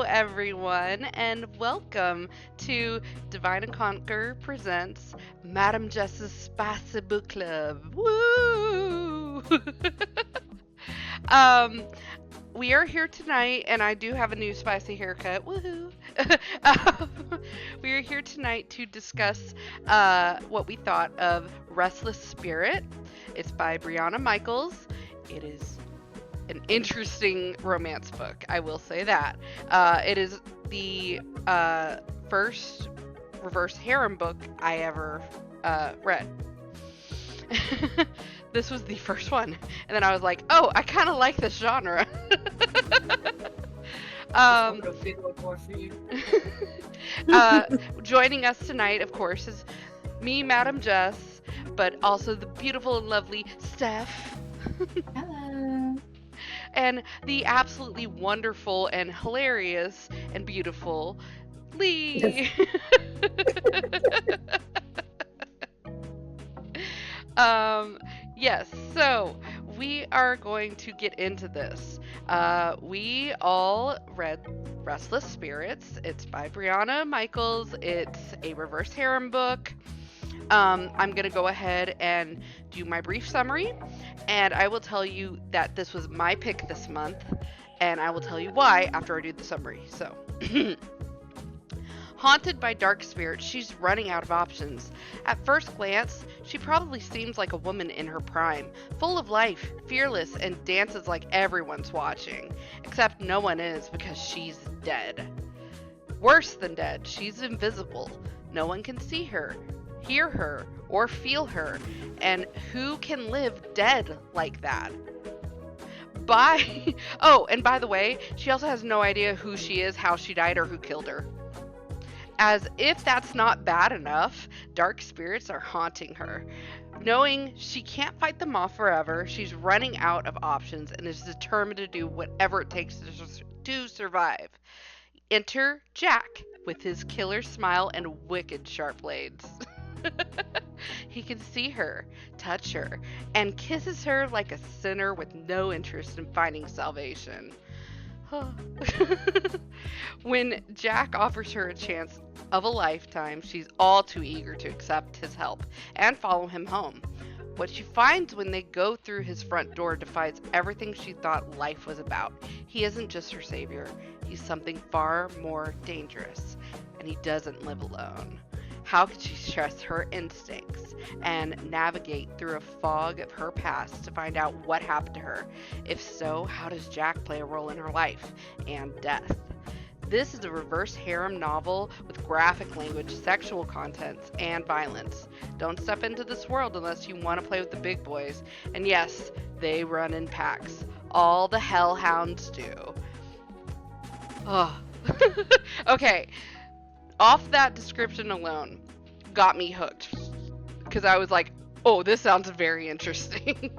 everyone, and welcome to Divine and Conquer presents Madame Jess's Spicy Book Club. Woo! um, we are here tonight, and I do have a new spicy haircut. Woohoo! um, we are here tonight to discuss what we thought of Restless Spirit. It's by Briana Michaels. It is an interesting romance book, I will say that. It is the first reverse harem book I ever read. This was the first one, and then I was like, oh, I kind of like this genre. Joining us tonight, of course, is me, Madam Jess, but also the beautiful and lovely Steph. Hello. And the absolutely wonderful and hilarious and beautiful Lee. Yes, so we are going to get into this. We all read Restless Spirits. It's by Briana Michaels. It's a reverse harem book. I'm going to go ahead and do my brief summary, and I will tell you that this was my pick this month, and I will tell you why after I do the summary. So, haunted by dark spirits, she's running out of options. At first glance, she probably seems like a woman in her prime, full of life, fearless, and dances like everyone's watching. Except no one is, because she's dead. Worse than dead, she's invisible. No one can see her, hear her, or feel her, and who can live dead like that? Oh, and by the way, she also has no idea who she is, how she died, or who killed her. As if that's not bad enough, dark spirits are haunting her. Knowing she can't fight them off forever, she's running out of options and is determined to do whatever it takes to survive. Enter Jack with his killer smile and wicked sharp blades. He can see her, touch her, and kisses her like a sinner with no interest in finding salvation. When Jack offers her a chance of a lifetime, she's all too eager to accept his help and follow him home. What she finds when they go through his front door defies everything she thought life was about. He isn't just her savior, he's something far more dangerous, and he doesn't live alone. How could she trust her instincts and navigate through a fog of her past to find out what happened to her? If so, how does Jack play a role in her life and death? This is a reverse harem novel with graphic language, sexual contents, and violence. Don't step into this world unless you want to play with the big boys. And yes, they run in packs. All the hellhounds do. Oh. Okay. Off that description alone got me hooked, because I was like, oh, this sounds very interesting.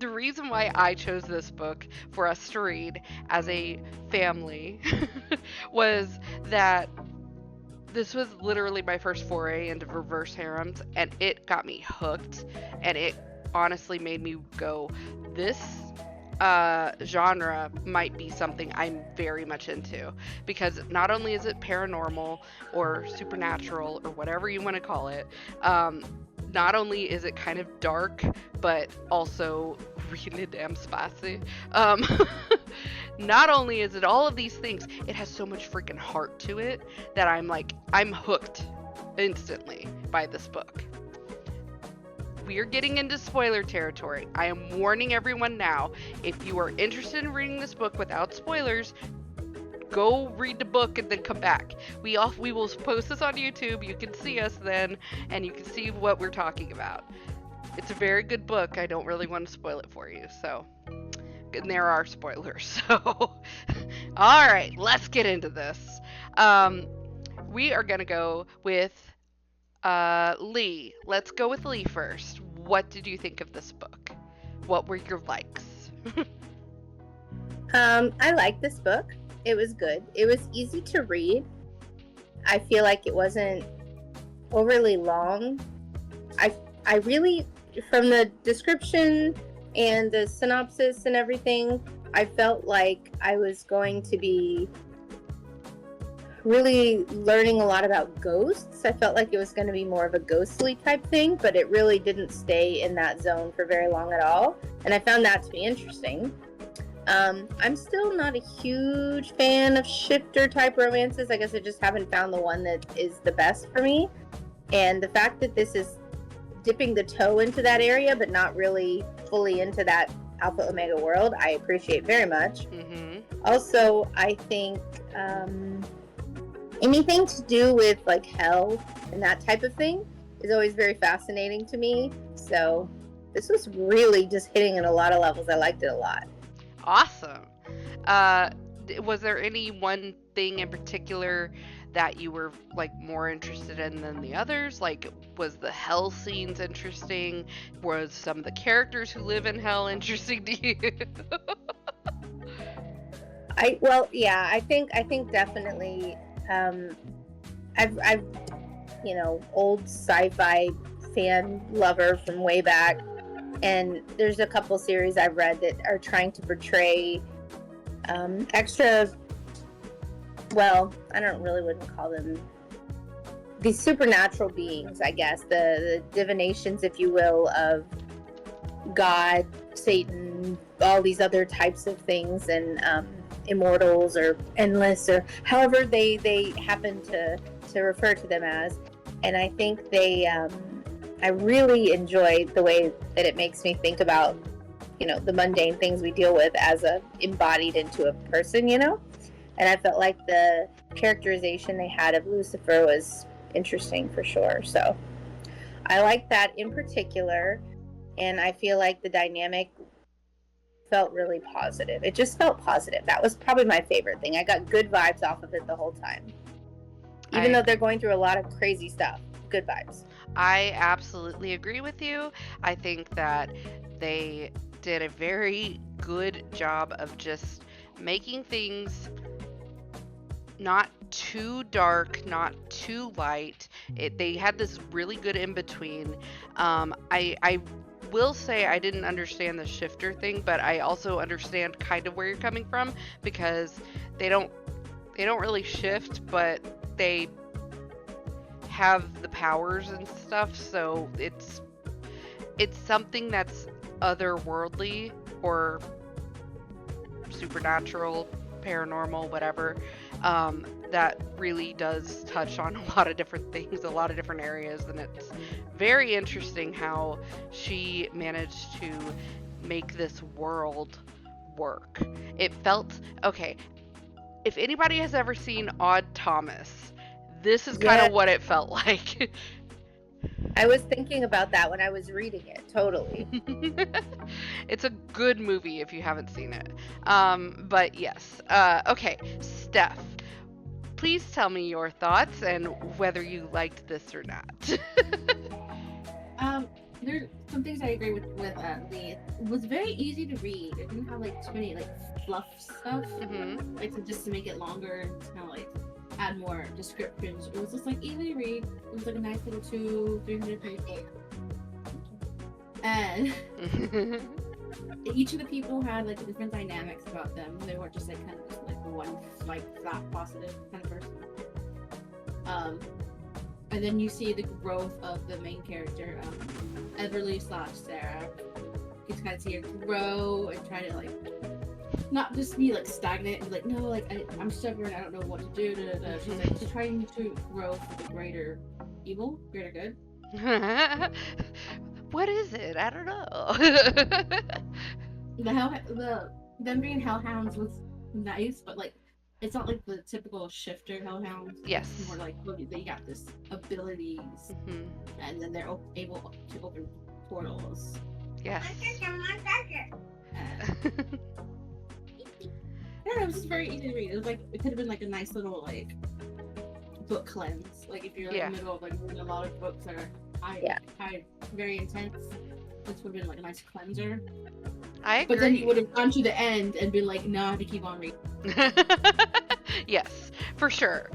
The reason why I chose this book for us to read as a family was that this was literally my first foray into reverse harems, and it got me hooked, and it honestly made me go, this genre might be something I'm very much into, because not only is it paranormal or supernatural or whatever you want to call it, not only is it kind of dark, but also really damn spicy. Not only is it all of these things, it has so much freaking heart to it that I'm hooked instantly by this book. We are getting into spoiler territory. I am warning everyone now. If you are interested in reading this book without spoilers, go read the book and then come back. We will post this on YouTube. You can see us then, and you can see what we're talking about. It's a very good book. I don't really want to spoil it for you. So, and there are spoilers. So, all right, let's get into this. We are gonna go with Lee. Let's go with Lee first. What did you think of this book? What were your likes? I liked this book. It was good. It was easy to read. I feel like it wasn't overly long. I really, from the description and the synopsis and everything, I felt like I was going to be really learning a lot about ghosts. I felt like it was going to be more of a ghostly type thing, but it really didn't stay in that zone for very long at all. And I found that to be interesting. I'm still not a huge fan of shifter type romances. I guess I just haven't found the one that is the best for me. And the fact that this is dipping the toe into that area, but not really fully into that Alpha Omega world, I appreciate very much. Mm-hmm. Also, I think anything to do with like hell and that type of thing is always very fascinating to me. So this was really just hitting in a lot of levels. I liked it a lot. Awesome. Was there any one thing in particular that you were like more interested in than the others? Like, was the hell scenes interesting? Was some of the characters who live in hell interesting to you? I think definitely. I've old sci-fi fan lover from way back, and there's a couple series I've read that are trying to portray extra. Well, I wouldn't call them these supernatural beings, I guess, the divinations, if you will, of God, Satan, all these other types of things, and immortals or endless, or however they happen to refer to them as. And I think I really enjoyed the way that it makes me think about, the mundane things we deal with as embodied into a person, And I felt like the characterization they had of Lucifer was interesting for sure. So I like that in particular, and I feel like the dynamic felt really positive. It just felt positive. That was probably my favorite thing. I got good vibes off of it the whole time. Even though they're going through a lot of crazy stuff, good vibes. I absolutely agree with you. I think that they did a very good job of just making things not too dark, not too light. They had this really good in between. I will say I didn't understand the shifter thing, but I also understand kind of where you're coming from, because they don't really shift, but they have the powers and stuff, so it's something that's otherworldly or supernatural, paranormal, whatever, that really does touch on a lot of different things, a lot of different areas, and it's very interesting how she managed to make this world work. It felt, okay, if anybody has ever seen Odd Thomas, this is kind of what it felt like. I was thinking about that when I was reading it, totally. It's a good movie if you haven't seen it. But yes. Okay, Steph, please tell me your thoughts and whether you liked this or not. There's some things I agree with Lee. It was very easy to read. It didn't have like too many like fluff stuff, like to make it longer and to kind of like add more descriptions. It was just like easy to read. It was like a nice little 200-300 page book. And each of the people had like different dynamics about them. They weren't just like kind of just like one like flat positive kind of person. And then you see the growth of the main character, Everly/Sarah. You kind of see her grow and try to like not just be like stagnant and like, no, like I'm stubborn, I don't know what to do. She's like just trying to grow for the greater evil, greater good. What is it? I don't know. Them being hellhounds was nice, but like it's not like the typical shifter hellhounds. Yes. It's more like, well, they got this abilities, and then they're able to open portals. Yes. Yeah, it was just very easy to read. It was like it could have been like a nice little like book cleanse. Like if you're like in the middle of like reading a lot of books that are high, very intense, this would have been like a nice cleanser. I agree. But then you would have gone to the end and been like, no, I have to keep on reading. Yes, for sure.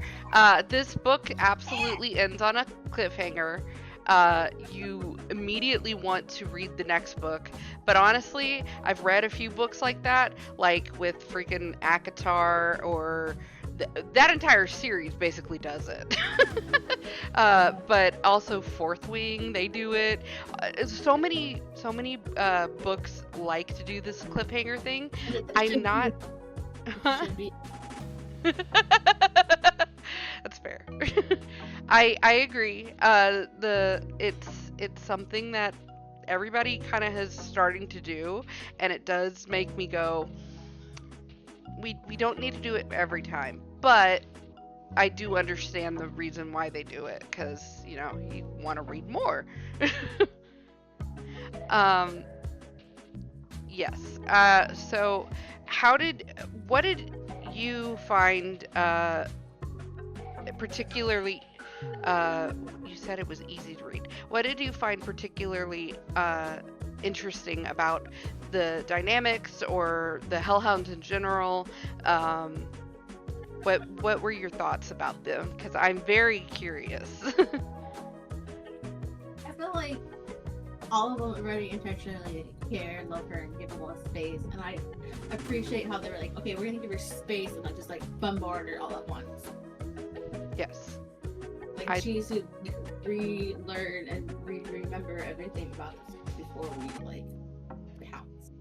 This book absolutely ends on a cliffhanger. You immediately want to read the next book. But honestly, I've read a few books like that, like with freaking Akatar, or that entire series basically does it. But also Fourth Wing, they do it. So many books like to do this cliffhanger thing. I'm not. Should be. That's fair. I agree. It's something that everybody kind of has starting to do, and it does make me go, we don't need to do it every time, but I do understand the reason why they do it, because you want to read more. Yes. So what did you find particularly, you said it was easy to read. What did you find particularly interesting about the dynamics or the Hellhounds in general? What were your thoughts about them? Because I'm very curious. I feel like all of them already intentionally care, love her, and give her more space. And I appreciate how they were like, okay, we're gonna give her space and not just like bombard her all at once. Yes. Like she needs to relearn and remember everything about us before we like pounce.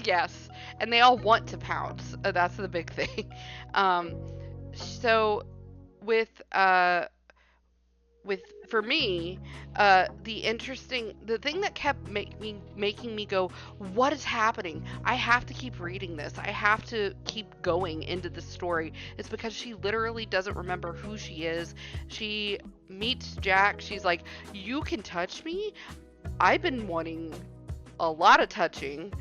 Yes, and they all want to pounce. That's the big thing. So with for me, the thing that kept making me go, what is happening? I have to keep reading this. I have to keep going into the story. It's because she literally doesn't remember who she is. She meets Jack. She's like, you can touch me? I've been wanting a lot of touching,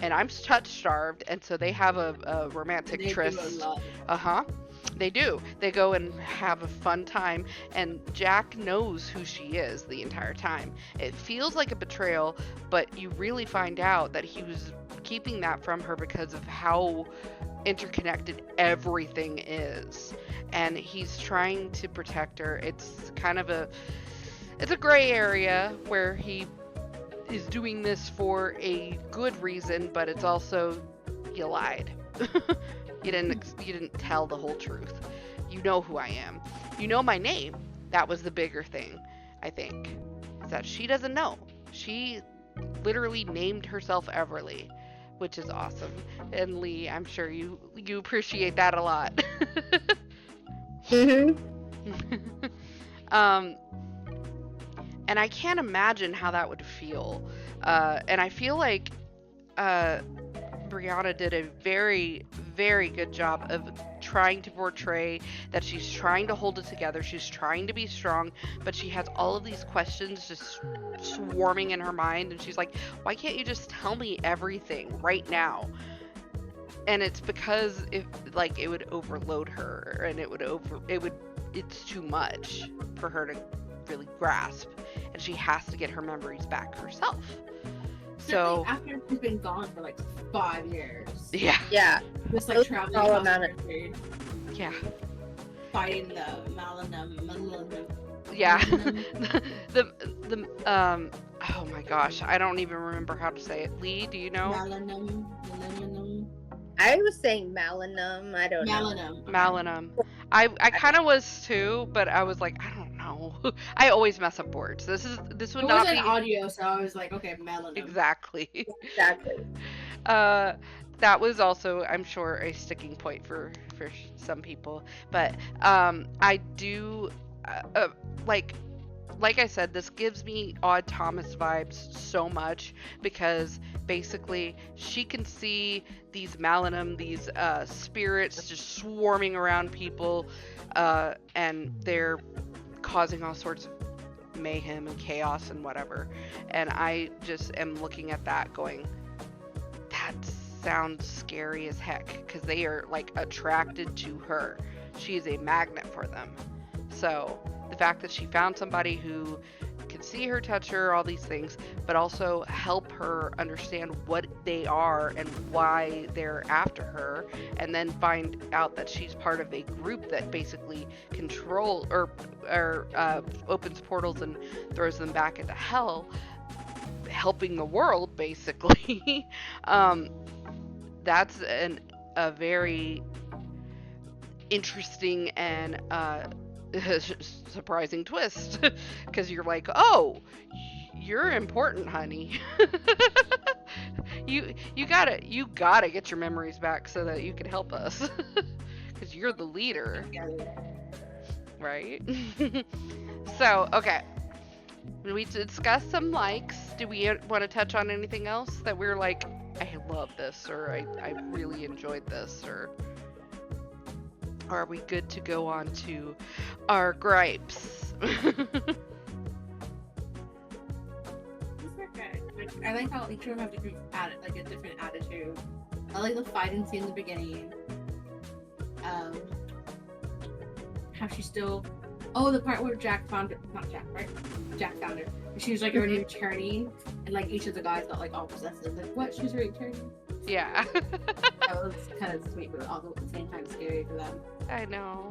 and I'm touch starved. And so they have a romantic tryst. They do. They go and have a fun time, and Jack knows who she is the entire time. It feels like a betrayal, but you really find out that he was keeping that from her because of how interconnected everything is, and he's trying to protect her. It's kind of it's a gray area where he is doing this for a good reason, but it's also, you lied. You didn't tell the whole truth. You know who I am. You know my name. That was the bigger thing, I think. Is that she doesn't know. She literally named herself Everly, which is awesome. And Lee, I'm sure you appreciate that a lot. Mm-hmm. And I can't imagine how that would feel. And I feel like Briana did a very, very good job of trying to portray that she's trying to hold it together. She's trying to be strong, but she has all of these questions just swarming in her mind. And she's like, why can't you just tell me everything right now? And it's because it would overload her, and it's too much for her to really grasp, and she has to get her memories back herself. So after she's been gone for like 5 years. Yeah. Just like traveling all across amount the country, fighting the Malinum. Yeah. the oh my gosh, I don't even remember how to say it. Lee, do you know? Malinum. I was saying Malinum. I don't know. Malinum. I kind of was too, but I was like, I don't know. I always mess up words. This would not be audio, so I was like, okay, Malinum. Exactly. That was also, I'm sure, a sticking point for some people. But I do like I said, this gives me Odd Thomas vibes so much, because basically she can see these Malinum, these spirits just swarming around people, and they're causing all sorts of mayhem and chaos and whatever. And I just am looking at that going, that sounds scary as heck, because they are like attracted to her. She is a magnet for them. So the fact that she found somebody who can see her, touch her, all these things, but also help her understand what they are and why they're after her, and then find out that she's part of a group that basically control or opens portals and throws them back into hell, helping the world basically. That's a very interesting and surprising twist, because you're like, oh, you're important, honey. you gotta get your memories back so that you can help us, because you're the leader, right? So, okay, we discussed some likes. Do we want to touch on anything else that we're like, I love this, or I really enjoyed this, or are we good to go on to our gripes? I like how each of them have different a different attitude. I like the fighting scene in the beginning. How she's still. Oh, the part where Jack found her. Not Jack, right? Jack found her. She was like already returning, and like each of the guys got like all possessive. Like, what? She's returning? Yeah. That was kind of sweet, but also at the same time scary for them. I know.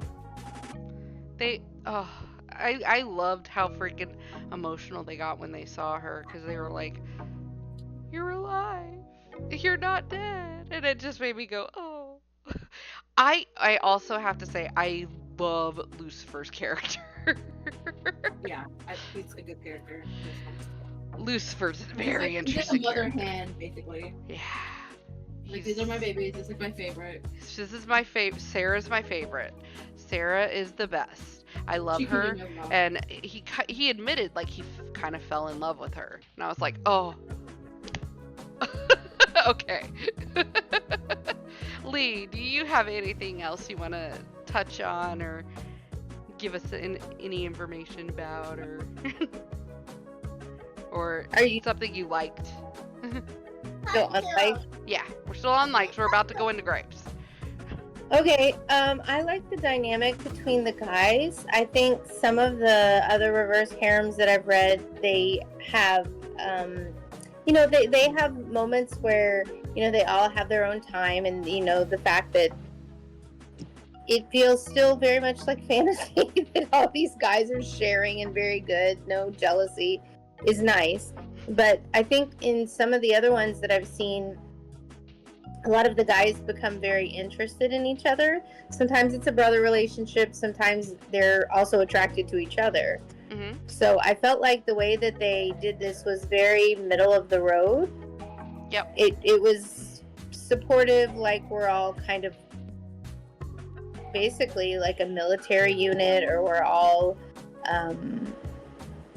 I loved how freaking emotional they got when they saw her, because they were like, you're alive, you're not dead, and it just made me go, oh. I also have to say, I love Lucifer's character. Yeah, he's a good character. Lucifer's very he's interesting. He's like a mother character. hen, basically. Yeah. Like, these are my babies. This is my favorite. This is my favorite. Sarah's my favorite. Sarah is the best. I love her. And he admitted, like, he kind of fell in love with her. And I was like, oh. Okay. Lee, do you have anything else you want to touch on or give us any information about, or something you liked? Still on likes? Yeah, we're still on likes. We're about to go into gripes. Okay, I like the dynamic between the guys. I think some of the other reverse harems that I've read, they have, they have moments where, they all have their own time, and, the fact that it feels still very much like fantasy that all these guys are sharing and very good, no jealousy, is nice. But I think in some of the other ones that I've seen, a lot of the guys become very interested in each other. Sometimes it's a brother relationship. Sometimes they're also attracted to each other. Mm-hmm. So I felt like the way that they did this was very middle of the road. Yep. It was supportive, like we're all kind of basically like a military unit, or we're all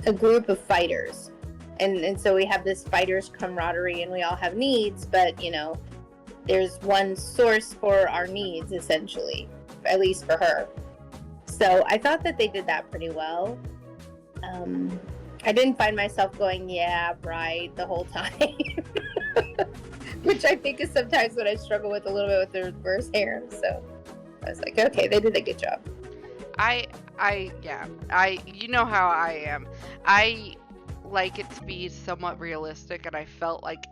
a group of fighters. And so we have this fighters camaraderie, and we all have needs, but, there's one source for our needs, essentially, at least for her. So I thought that they did that pretty well. I didn't find myself going, yeah, right, the whole time. Which I think is sometimes what I struggle with a little bit with the reverse harem. So I was like, okay, they did a good job. You know how I am. I like it to be somewhat realistic, and I felt like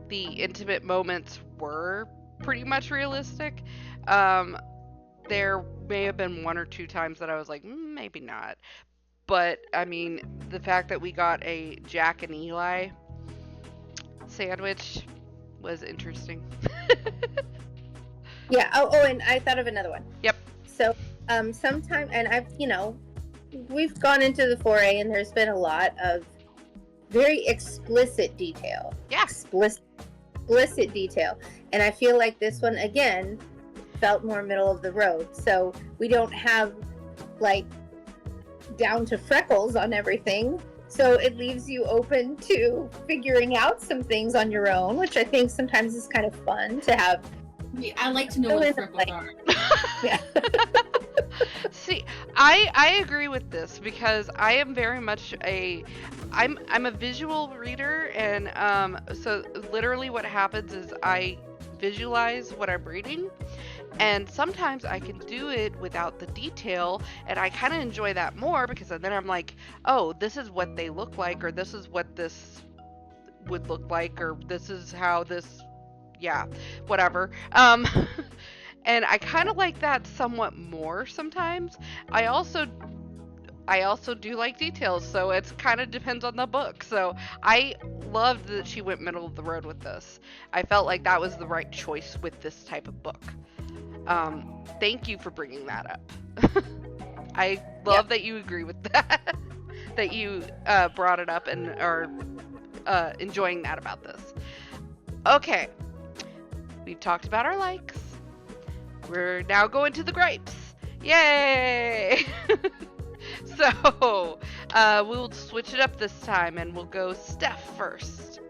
the intimate moments were pretty much realistic. There may have been one or two times that I was like, maybe not. But, I mean, the fact that we got a Jack and Eli sandwich was interesting. Yeah. Oh, and I thought of another one. Yep. So, sometime, and I've, we've gone into the foray, and there's been a lot of very explicit detail. Yeah. Explicit detail. And I feel like this one, again, felt more middle of the road. So we don't have, like, down to freckles on everything. So it leaves you open to figuring out some things on your own, which I think sometimes is kind of fun to have. Yeah, I like to know what freckles are. Yeah. See, I agree with this, because I am very much I'm a visual reader, and so literally what happens is I visualize what I'm reading, And sometimes I can do it without the detail, and I kind of enjoy that more because then I'm like, oh, this is what they look like, or this is what this would look like, or this is how this, yeah, whatever. And I kind of like that somewhat more sometimes. I also I also do like details, so it's kind of depends on the book. So I loved that she went middle of the road with this. I felt like that was the right choice with this type of book. Thank you for bringing that up. I love that you agree with that. That you brought it up and are enjoying that about this. Okay, we've talked about our likes. We're now going to the gripes. Yay! So, we'll switch it up this time and we'll go Steph first.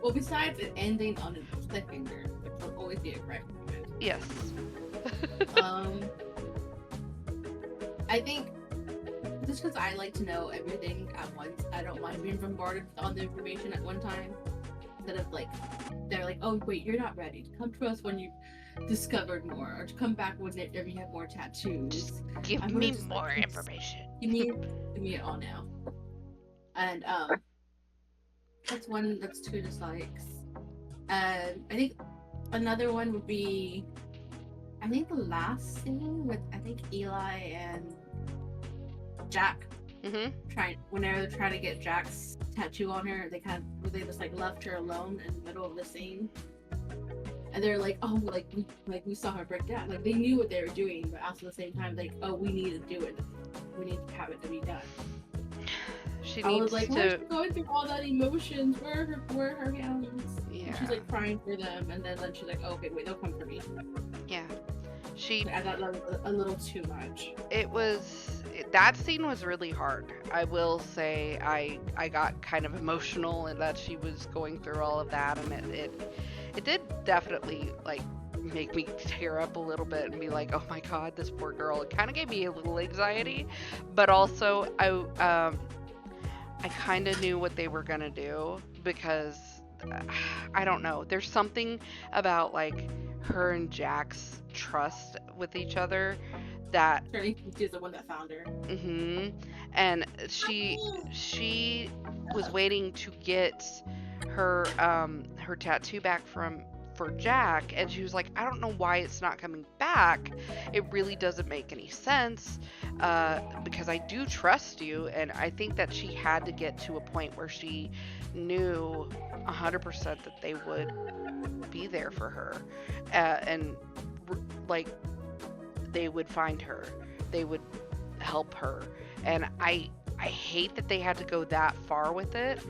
Well, besides it ending on a cliffhanger, which will always be a gripe. Yes. I think just because I like to know everything at once, I don't mind being bombarded with all the information at one time. Instead of like, they're like, oh wait, you're not ready. Come to us when you've discovered more, or to come back whenever you have more tattoos. Just give me more information. Give me it all now. And that's one. That's two dislikes. And I think another one would be, I think the last scene with Eli and Jack. Whenever they're trying to get Jack's tattoo on her, they just like left her alone in the middle of the scene, and they're like, oh, we saw her break down. Like they knew what they were doing, but also at the same time, like, oh, we need to do it. We need to have it to be done. I was like, why is she going through all that emotions? Where are her hands? Yeah. And she's like crying for them, and then she's like, oh, okay, wait, they'll come for me. Yeah. I thought that was a little too much. That scene was really hard. I will say I got kind of emotional and that she was going through all of that, and it did definitely like make me tear up a little bit and be like, oh my god, this poor girl. It kind of gave me a little anxiety, but also I kind of knew what they were gonna do because I don't know. There's something about like her and Jack's trust with each other that she's the one that found her. And she was waiting to get her tattoo back for Jack, and she was like, I don't know why it's not coming back. It really doesn't make any sense because I do trust you. And I think that she had to get to a point where she knew 100% that they would be there for her, and like they would find her, they would help her. And I hate that they had to go that far with it.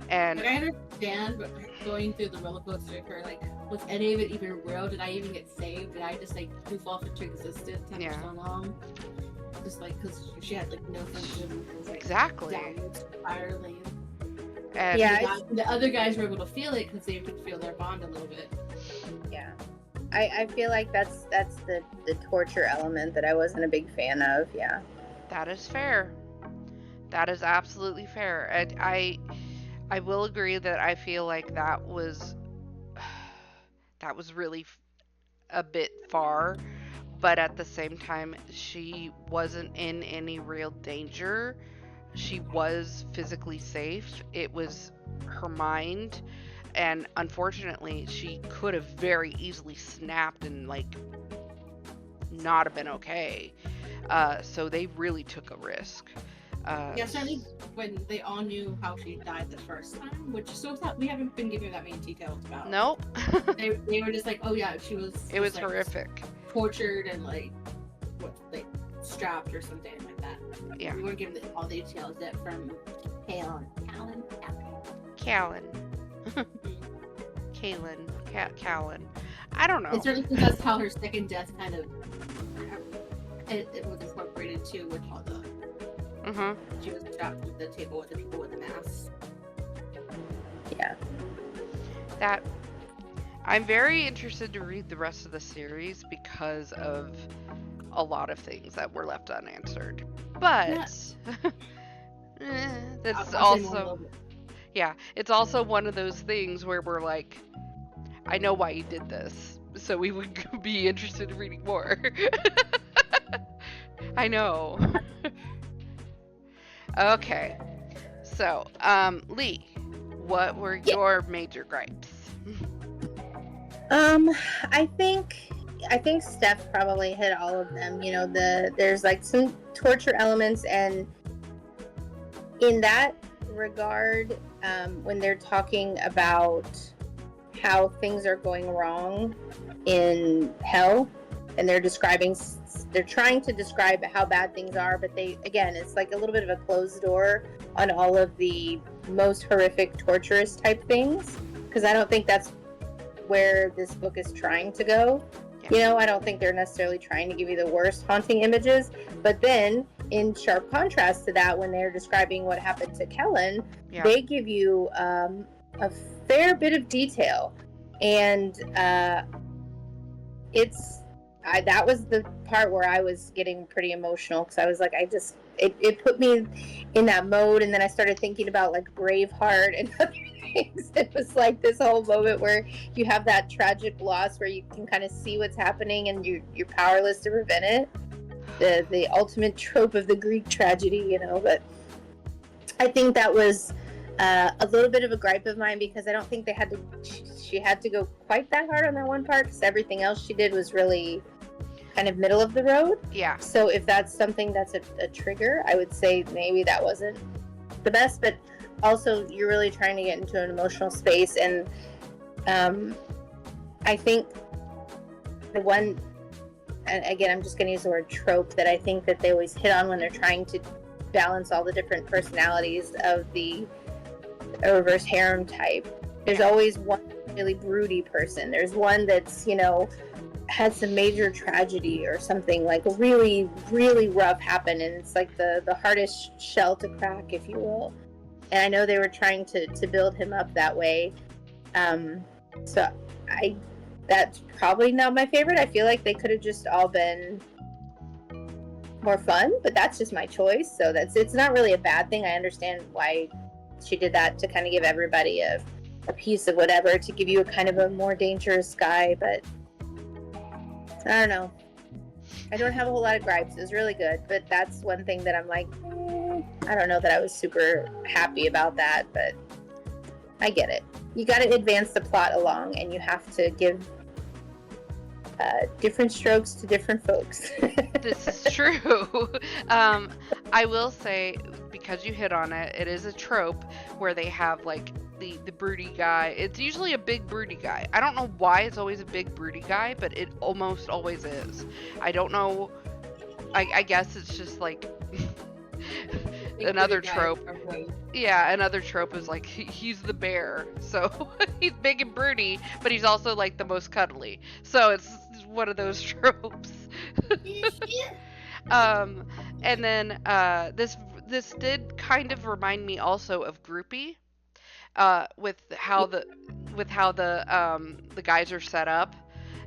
And I understand, but going through the roller coaster for like, was any of it even real? Did I even get saved? Did I just like goof off into existence after so long? Just like because she had like no sense of like, exactly entirely. And the other guys were able to feel it because they could feel their bond a little bit. Yeah, I feel like that's the torture element that I wasn't a big fan of. Yeah, that is fair. That is absolutely fair. And I will agree that I feel like that was really a bit far, but at the same time, she wasn't in any real danger. She was physically safe. It was her mind, and unfortunately, she could have very easily snapped and like not have been okay. So they really took a risk. Yeah, certainly when they all knew how she died the first time, which we haven't been given that many details about. Nope. they were just like, oh yeah, she was. It was like, horrific. Tortured and like strapped or something like that. Yeah. We weren't given all the details yet from Callan. I don't know. It's certainly that's how her second death kind of it was incorporated too with all the. She was strapped to the table with the people with the masks. Yeah. That I'm very interested to read the rest of the series because of a lot of things that were left unanswered. But it's also it's also one of those things where we're like, I know why you did this. so we would be interested in reading more. I know. Okay. So, Lee, what were Yeah. your major gripes? I think Steph probably hit all of them. You know, there's like some torture elements, and in that regard, when they're talking about how things are going wrong in hell, and they're trying to describe how bad things are, but it's like a little bit of a closed door on all of the most horrific torturous type things, because I don't think that's where this book is trying to go. Yeah. You know, I don't think they're necessarily trying to give you the worst haunting images, but then in sharp contrast to that, when they're describing what happened to Kellen, Yeah. they give you a fair bit of detail, and that was the part where I was getting pretty emotional, because I was like, it put me in that mode, and then I started thinking about like Braveheart and other things. It was like this whole moment where you have that tragic loss where you can kind of see what's happening and you're powerless to prevent it. The ultimate trope of the Greek tragedy, you know. But I think that was a little bit of a gripe of mine, because I don't think she had to go quite that hard on that one part, because everything else she did was really kind of middle of the road. Yeah. So if that's something that's a trigger, I would say maybe that wasn't the best. But also, you're really trying to get into an emotional space, and I think the one, and again, I'm just going to use the word trope, that I think that they always hit on when they're trying to balance all the different personalities of the reverse harem type. There's always one really broody person. There's one that's, you know, had some major tragedy or something like really, really rough happen, and it's like the hardest shell to crack, if you will. And I know they were trying to build him up that way. So that's probably not my favorite. I feel like they could have just all been more fun, but that's just my choice. So it's not really a bad thing. I understand why she did that, to kind of give everybody a piece of whatever, to give you a kind of a more dangerous guy. But I don't know. I don't have a whole lot of gripes. It was really good, but that's one thing that I'm like, I don't know that I was super happy about that, but I get it. You got to advance the plot along, and you have to give different strokes to different folks. This is true. I will say, because you hit on it, it is a trope where they have like the broody guy. It's usually a big broody guy. I don't know why it's always a big broody guy, but it almost always is. I don't know. I guess it's just like another trope. Yeah, another trope is like he's the bear, so he's big and broody, but he's also like the most cuddly. So it's one of those tropes. And then this did kind of remind me also of Groupie, with how the guys are set up,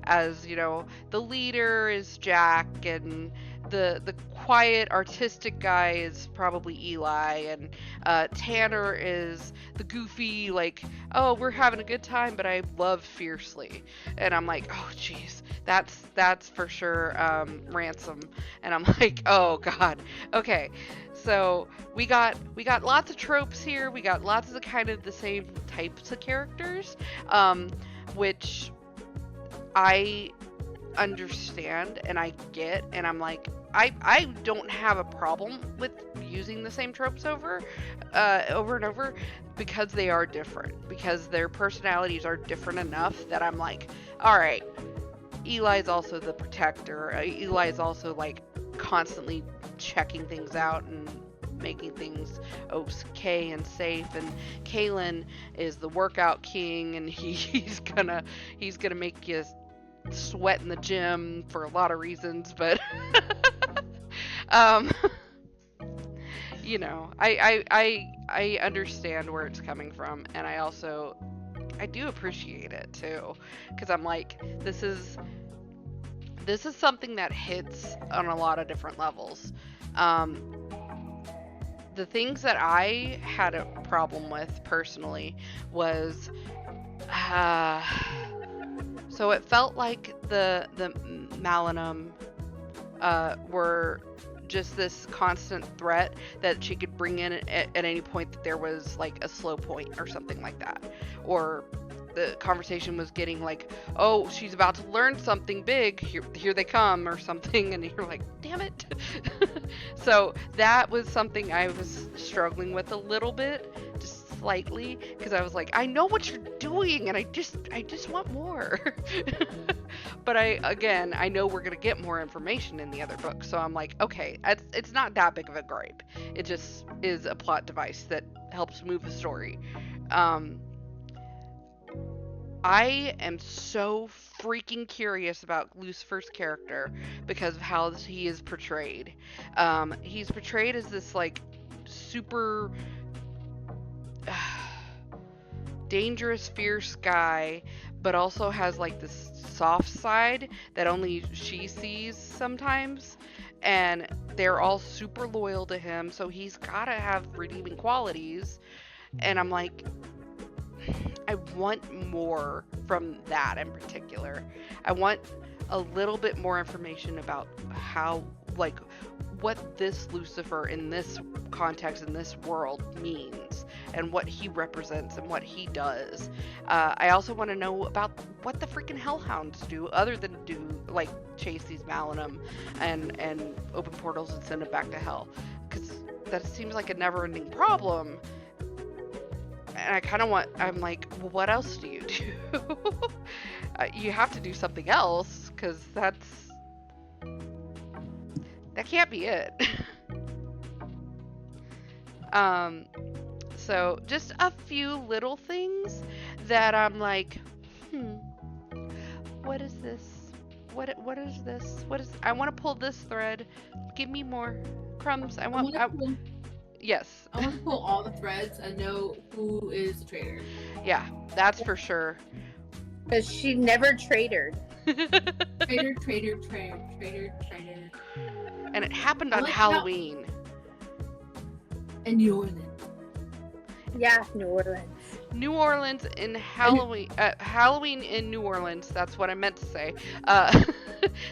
as you know, the leader is Jack, and the quiet artistic guy is probably Eli, and Tanner is the goofy, like, oh, we're having a good time, but I love fiercely. And I'm like, oh geez, that's for sure Ransom. And I'm like, oh god, okay. So we got lots of tropes here. We got lots of kind of the same types of characters, which I understand and I get, and I'm like, I don't have a problem with using the same tropes over and over, because they are different, because their personalities are different enough that I'm like, all right, Eli's also the protector. Eli's also like constantly checking things out and making things okay and safe, and Kalen is the workout king, and he's gonna make you sweat in the gym for a lot of reasons, but you know, I understand where it's coming from, and I do appreciate it too, because I'm like, this is something that hits on a lot of different levels. The things that I had a problem with personally was So it felt like the Malinum were just this constant threat that she could bring in at any point that there was like a slow point or something like that, or the conversation was getting like, oh, she's about to learn something big, here they come, or something, and you're like, damn it. So that was something I was struggling with a little bit, just slightly, because I was like, I know what you're doing, and I just want more. But I know we're gonna get more information in the other book, so I'm like, okay, it's not that big of a gripe. It just is a plot device that helps move the story. I am so freaking curious about Lucifer's character because of how he is portrayed. He's portrayed as this like super dangerous, fierce guy, but also has like this soft side that only she sees sometimes. And they're all super loyal to him, so he's gotta have redeeming qualities. And I'm like, I want more from that in particular. I want a little bit more information about how, like, what this Lucifer in this context, in this world means, and what he represents and what he does. I also want to know about what the freaking Hellhounds do, other than like, chase these Malinum and open portals and send them back to hell. Because that seems like a never-ending problem. And I kind of I'm like, well, what else do you do? You have to do something else, because that can't be it. So just a few little things that I'm like, what is this? What is this? I want to pull this thread. Give me more crumbs. Yes. I want to pull all the threads and know who is the traitor. Yeah, that's for sure. Because she never traitor. Traitor. And it happened on Halloween. In New Orleans. Yeah, New Orleans. New Orleans in Halloween. Halloween in New Orleans. That's what I meant to say.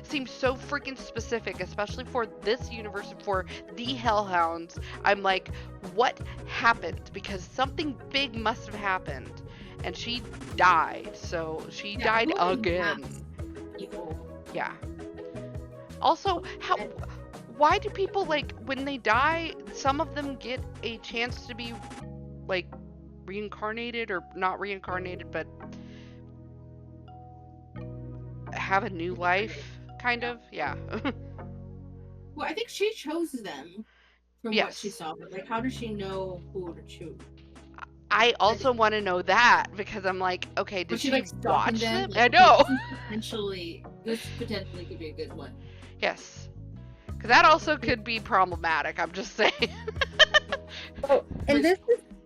Seems so freaking specific, especially for this universe, for the Hellhounds. I'm like, what happened? Because something big must have happened, and she died. So she died again. Yeah. Also, why do people, like, when they die, some of them get a chance to be, like, reincarnated, or not reincarnated, but have a new life, kind of? Yeah. Well, I think she chose them from what she saw, but, like, how does she know who to choose? I also want to know that, because I'm like, okay, did she watch them? Like, I know. This potentially could be a good one. Yes. Because that also could be problematic, I'm just saying. Oh, and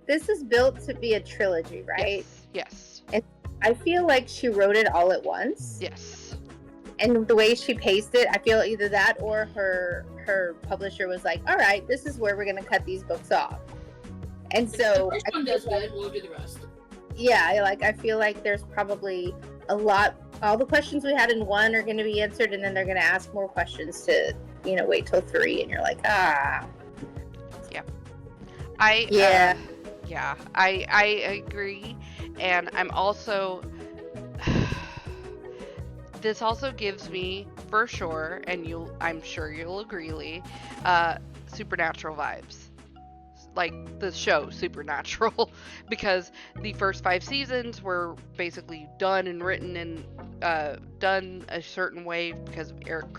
this is built to be a trilogy, right? Yes. And I feel like she wrote it all at once. Yes. And the way she paced it, I feel either that or her publisher was like, all right, this is where we're going to cut these books off. And so the first one does good, we'll do the rest. Yeah, I feel like there's probably all the questions we had in one are going to be answered, and then they're going to ask more questions to, wait till 3, and you're like, Yeah. I agree, and I'm also, this also gives me, for sure, and I'm sure you'll agree, Lee, supernatural vibes. Like the show Supernatural, because the first 5 seasons were basically done and written and done a certain way because of Eric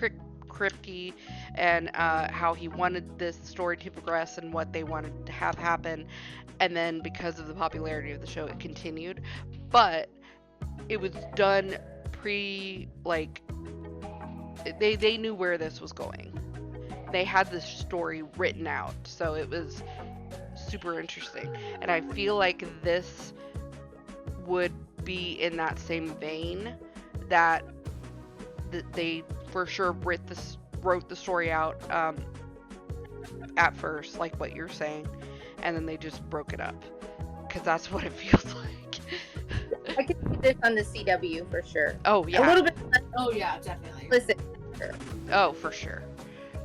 Kripke and how he wanted this story to progress and what they wanted to have happen. And then because of the popularity of the show, it continued. But it was done they knew where this was going. They had this story written out, so it was super interesting. And I feel like this would be in that same vein, that they for sure wrote the story out at first, like what you're saying, and then they just broke it up, because that's what it feels like. I could see this on the CW for sure. Oh, A yeah. little bit Oh yeah, definitely. listen. Oh, for sure.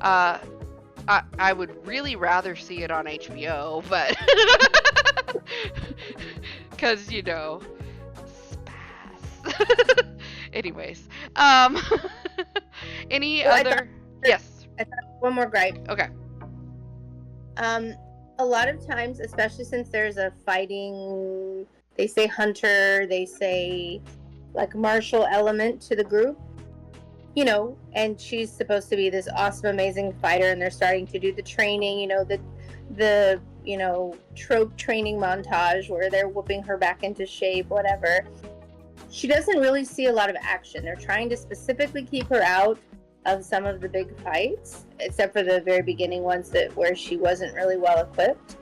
I would really rather see it on HBO, but because spaz. Anyways, any Well, other? Yes. I thought one more gripe. Okay. A lot of times, especially since there's a fighting, they say hunter, they say like martial element to the group, and she's supposed to be this awesome, amazing fighter, and they're starting to do the training, the trope training montage where they're whooping her back into shape, whatever. She doesn't really see a lot of action. They're trying to specifically keep her out of some of the big fights, except for the very beginning ones where she wasn't really well equipped.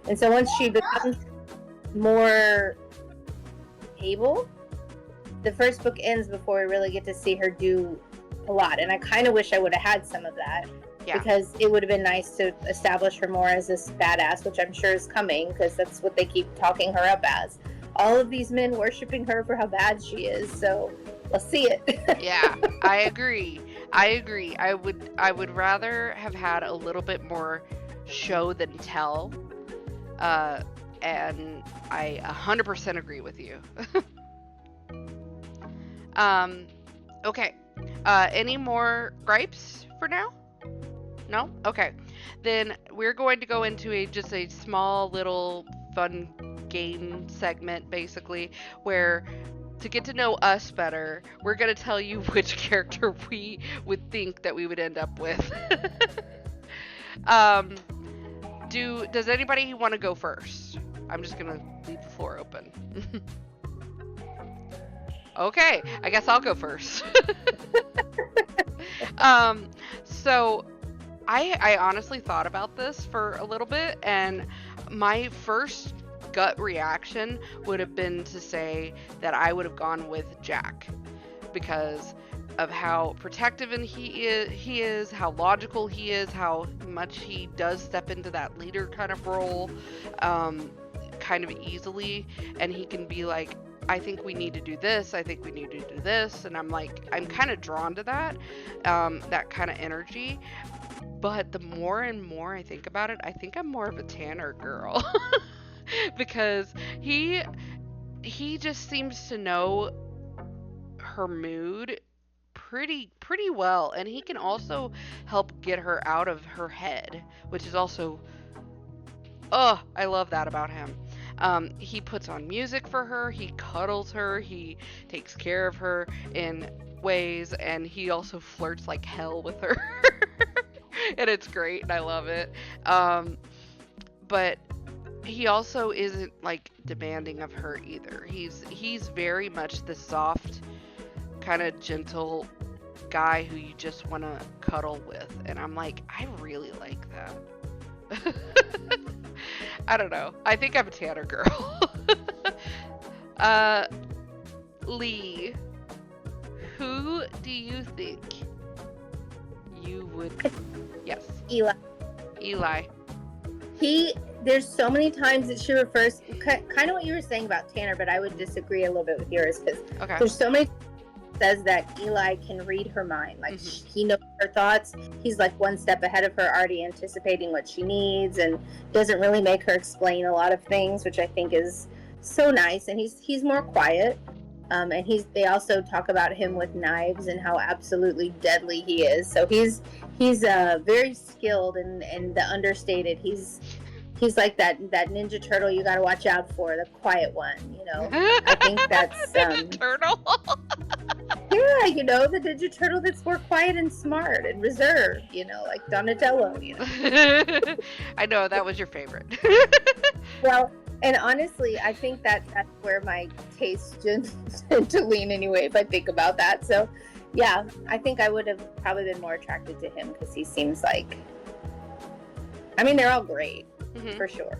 And so once she becomes more able, the first book ends before we really get to see her do a lot. And I kind of wish I would have had some of that. Yeah. Because it would have been nice to establish her more as this badass, which I'm sure is coming, because that's what they keep talking her up as. All of these men worshiping her for how bad she is, so let's see it. Yeah, I agree. I would rather have had a little bit more show than tell. And I 100% agree with you. Okay. Any more gripes for now? No? Okay. Then we're going to go into just a small little fun game segment, basically, where to get to know us better, we're going to tell you which character we would think that we would end up with. Does anybody want to go first? I'm just going to leave the floor open. Okay, I guess I'll go first. So I honestly thought about this for a little bit, and my first gut reaction would have been to say that I would have gone with Jack because of how protective he is, how logical he is, how much he does step into that leader kind of role kind of easily, and he can be like, I think we need to do this, I think we need to do this, and I'm kind of drawn to that kind of energy. But the more and more I think about it, I think I'm more of a Tanner girl. Because he just seems to know her mood pretty well, and he can also help get her out of her head, which is also, oh, I love that about him. He puts on music for her, he cuddles her, he takes care of her in ways, and he also flirts like hell with her. And it's great, and I love it. But he also isn't like demanding of her either. He's very much the soft, kind of gentle guy who you just want to cuddle with, and I'm like, I really like that. I don't know. I think I'm a Tanner girl. Lee, who do you think you would? Yes. Eli. There's so many times that she refers, kind of what you were saying about Tanner, but I would disagree a little bit with yours, because there's so many says that Eli can read her mind. Like, he knows her thoughts. He's like one step ahead of her, already anticipating what she needs, and doesn't really make her explain a lot of things, which I think is so nice. And he's more quiet. And they also talk about him with knives and how absolutely deadly he is. So he's very skilled and the understated. He's like that Ninja Turtle you gotta watch out for, the quiet one, I think that's Turtle. Yeah, the Ninja Turtle that's more quiet and smart and reserved, like Donatello, I know, that was your favorite. Well, and honestly, I think that's where my taste tend to lean anyway, if I think about that. So, yeah, I think I would have probably been more attracted to him because he seems like, I mean, they're all great, for sure.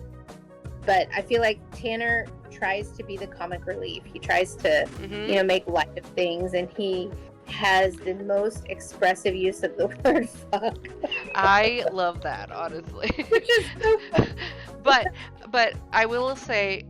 But I feel like Tanner tries to be the comic relief. He tries to, make light of things, and he has the most expressive use of the word fuck. I love that, honestly. Which is so fun. But I will say,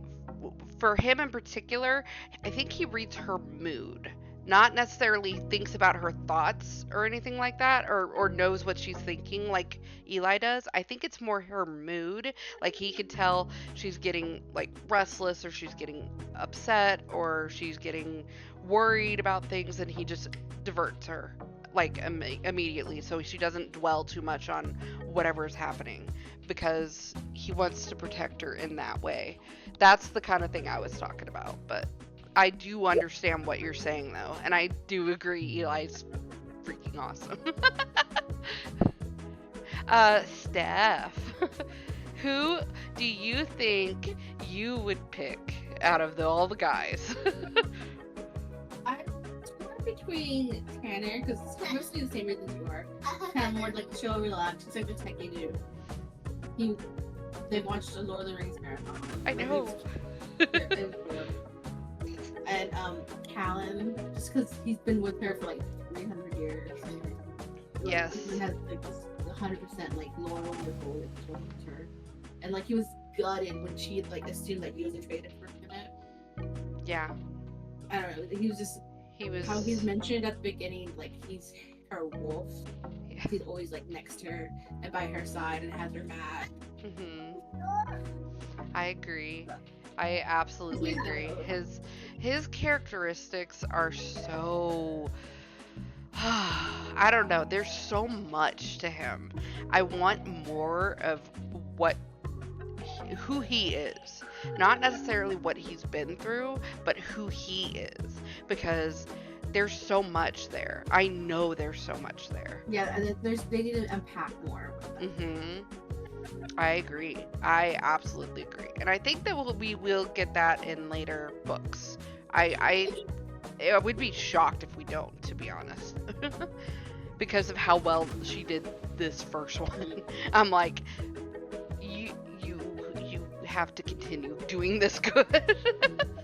for him in particular, I think he reads her mood. Not necessarily thinks about her thoughts or anything like that, or knows what she's thinking like Eli does. I think it's more her mood. Like he could tell she's getting like restless, or she's getting upset, or she's getting worried about things, and he just diverts her like immediately, so she doesn't dwell too much on whatever's happening, because he wants to protect her in that way. That's the kind of thing I was talking about. But I do understand what you're saying, though, and I do agree Eli's freaking awesome. Steph, who do you think you would pick out of all the guys? I'm torn between Tanner, because it's mostly the same reasons you are. Kind of more like chill, relax. It's like the techie dude. They've watched the Lord of the Rings marathon. I know. And Callum, just because he's been with her for like 300 years. Yes. He has like this 100% like loyal devoted towards her, and like he was gutted when she like assumed that he was a traitor for a minute. Yeah. I don't know. He was how he's mentioned at the beginning, like he's her wolf. Yeah. He's always like next to her and by her side and has her back. I agree. I absolutely agree. His characteristics are so I don't know. There's so much to him. I want more of who he is. Not necessarily what he's been through, but who he is. Because there's so much there. I know there's so much there. Yeah, and they need to unpack more. I agree. I absolutely agree. And I think that we will get that in later books. I would be shocked if we don't, to be honest. Because of how well she did this first one. I'm like, you have to continue doing this good.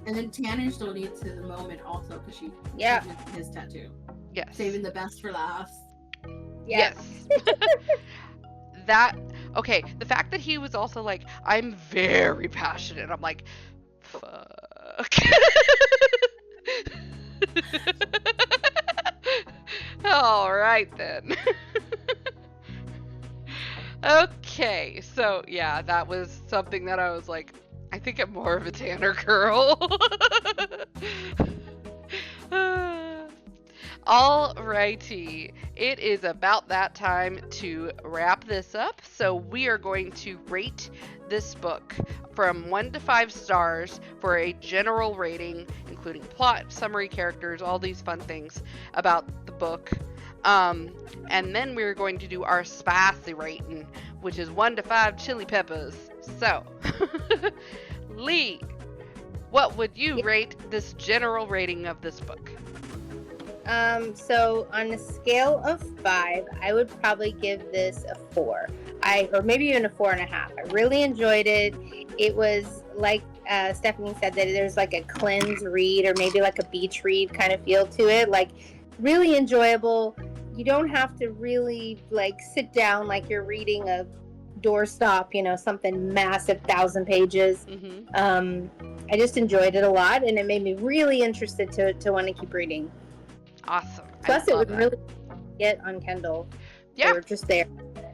And then Tanner still needs his moment also, because she his tattoo. Yes. Saving the best for last. Yes. Okay, the fact that he was also like, I'm very passionate. I'm like, fuck. All right then. Okay, so yeah, that was something that I was like, I think I'm more of a Tanner girl. Alrighty, it is about that time to wrap this up. So we are going to rate this book from 1 to 5 stars for a general rating, including plot, summary, characters, all these fun things about the book. And then we're going to do our spicy rating, which is 1 to 5 chili peppers. So, Lee, what would you rate this general rating of this book? So on a scale of 5, I would probably give this a 4. Or maybe even a 4.5. I really enjoyed it. It was like Stephanie said, that there's like a cleanse read, or maybe like a beach read kind of feel to it. Like really enjoyable. You don't have to really like sit down like you're reading a doorstop, something massive, 1,000 pages. I just enjoyed it a lot, and it made me really interested to want to keep reading. Awesome. Plus, it would really get on Kindle. Yeah. They're just there.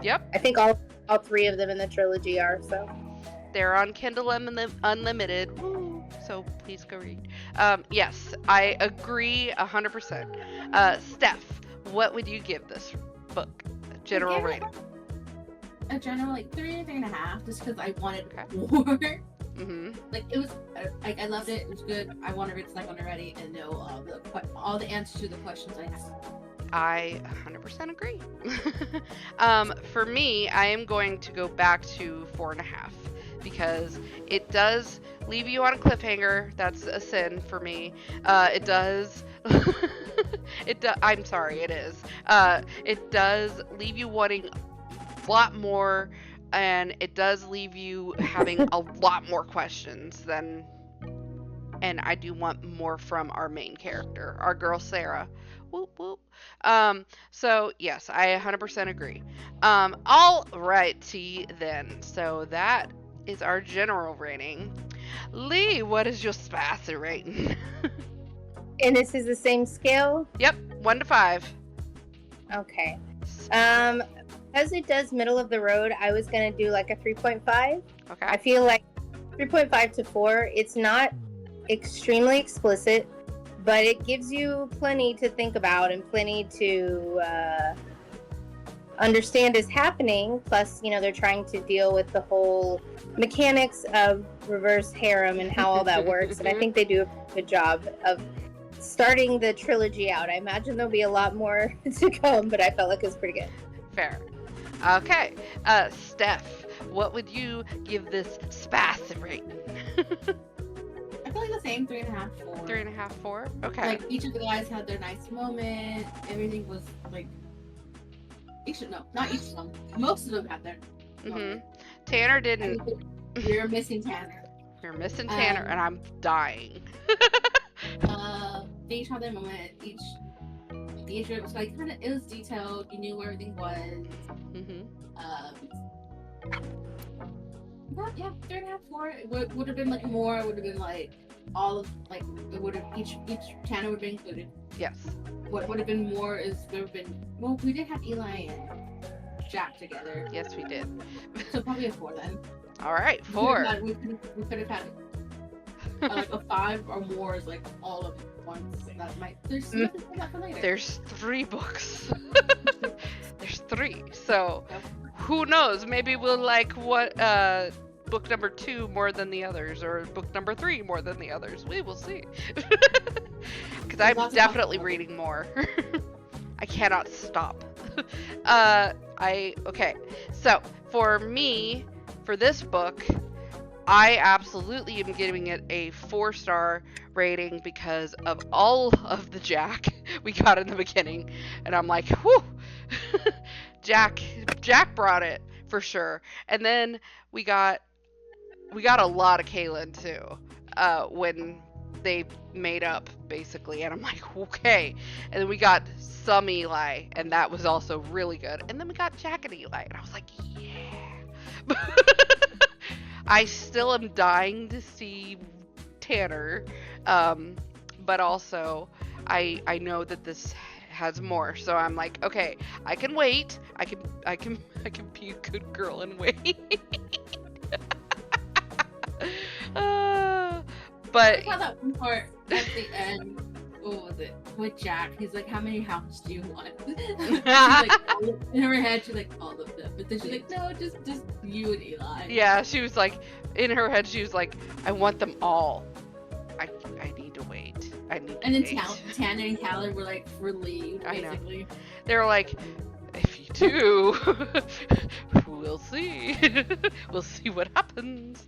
Yep. I think all 3 of them in the trilogy are, so. They're on Kindle Unlimited. Woo. So please go read. Yes, I agree 100%. Steph, what would you give this book? General rating. A general like 3.5, just because I wanted more. Like it was, like I loved it. It was good. I want to read the second one already and know all the answers to the questions I have. I 100% agree. For me, I am going to go back to 4.5 because it does leave you on a cliffhanger. That's a sin for me. It does. I'm sorry. It is. It does leave you wanting a lot more. And it does leave you having a lot more questions and I do want more from our main character, our girl Sarah. Whoop whoop. So yes, I 100% agree. All righty then. So that is our general rating. Lee, what is your spicy rating? And this is the same scale? Yep, 1 to 5. Okay. As it does middle of the road, I was going to do like a 3.5. I Okay. feel like 3.5 to 4, it's not extremely explicit, but it gives you plenty to think about and plenty to understand is happening. Plus, they're trying to deal with the whole mechanics of reverse harem and how all that works. And I think they do a good job of starting the trilogy out. I imagine there'll be a lot more to come, but I felt like it was pretty good. Fair. Okay. Steph, what would you give this spicy rating? I feel like the same 3.5, 4. 3.5, 4? Okay. Like each of the guys had their nice moment. Everything was like not each of them. Most of them had their moment. Tanner didn't. We're missing Tanner. You're missing Tanner, and I'm dying. They each had their moment. Each it was like it was detailed. You knew where everything was. Yeah, 3.5, 4. It would have been like more. It would have been like all of like it would have each Tanner would have been included. Yes. What would have been more is there would have been we did have Eli and Jack together. Yes, we did. So probably a 4 then. All right, 4. We could have had like a 5 or more is like all of once. That might there's nothing for that for later. There's 3 books. There's 3. So who knows? Maybe we'll like book number 2 more than the others, or book number 3 more than the others. We will see. Because I'm definitely reading more. I cannot stop. Okay. So for me, for this book, I absolutely am giving it a 4-star rating because of all of the Jack we got in the beginning, and I'm like, whew. Jack brought it for sure, and then we got a lot of Kaylin too when they made up basically, and I'm like, okay. And then we got some Eli, and that was also really good, and then we got Jack and Eli, and I was like, yeah. I still am dying to see Tanner, but also I know that this has more, so I'm like, okay, I can wait. I can be a good girl and wait. But I saw that one part at the end. What was it? With Jack, he's like, "How many houses do you want?" She's like, in her head, she's like, "All of them," but then she's like, "No, just you and Eli." Yeah, she was like, in her head, she was like, "I want them all. I need to wait. I need to And then wait." Tanner and Callan were like relieved, I know. basically. They were like, if you do, we'll see. We'll see what happens.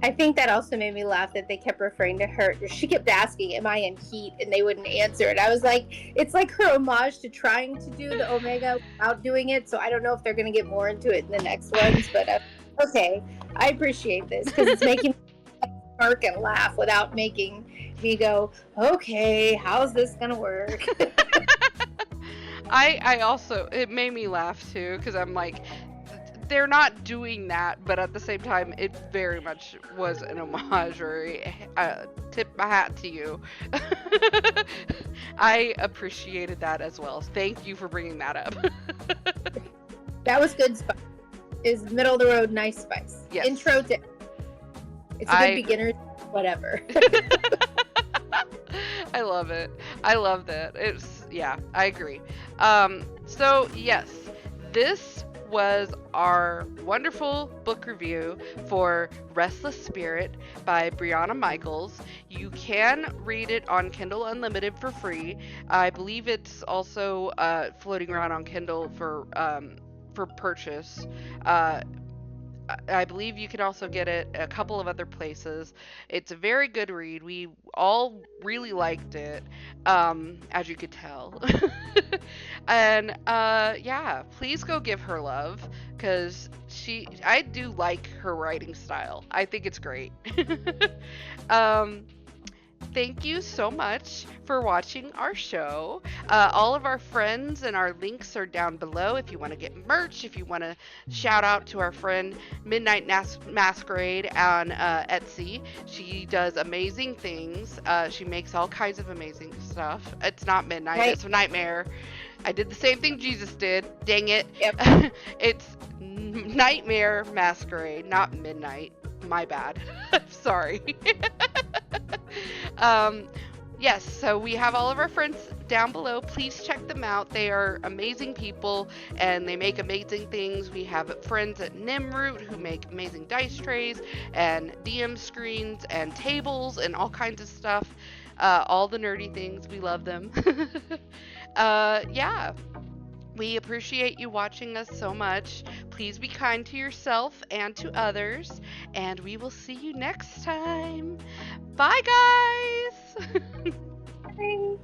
I think that also made me laugh that they kept referring to her. She kept asking, "Am I in heat?" and they wouldn't answer it. I was like, it's like her homage to trying to do the Omega without doing it. So I don't know if they're going to get more into it in the next ones. But okay, I appreciate this because it's making me smirk and laugh without making me go, "Okay, how's this going to work?" I also, it made me laugh too, because I'm like, they're not doing that, but at the same time, it very much was an homage, or tip my hat to you. I appreciated that as well. Thank you for bringing that up. That was good spice. Is middle of the road, nice spice. Yes. Intro to it's a good beginner, whatever. I love it. I love that. I agree. So yes, this was our wonderful book review for Restless Spirit by Briana Michaels. You can read it on Kindle Unlimited for free. I believe it's also floating around on Kindle for purchase. I believe you can also get it a couple of other places. It's a very good read. We all really liked it, as you could tell. And please go give her love, because I do like her writing style. I think it's great. thank you so much for watching our show. All of our friends and our links are down below if you want to get merch, if you want to shout out to our friend Midnight Masquerade on Etsy. She does amazing things. She makes all kinds of amazing stuff. It's not midnight, Right. it's Nightmare. I did the same thing Jesus did. Dang it. Yep. It's Nightmare Masquerade, not Midnight. My bad. I'm sorry. Yes, so we have all of our friends down below. Please check them out. They are amazing people and they make amazing things. We have friends at Nimroot who make amazing dice trays and DM screens and tables and all kinds of stuff. All the nerdy things. We love them. Yeah. We appreciate you watching us so much. Please be kind to yourself and to others, and we will see you next time. Bye, guys! Bye.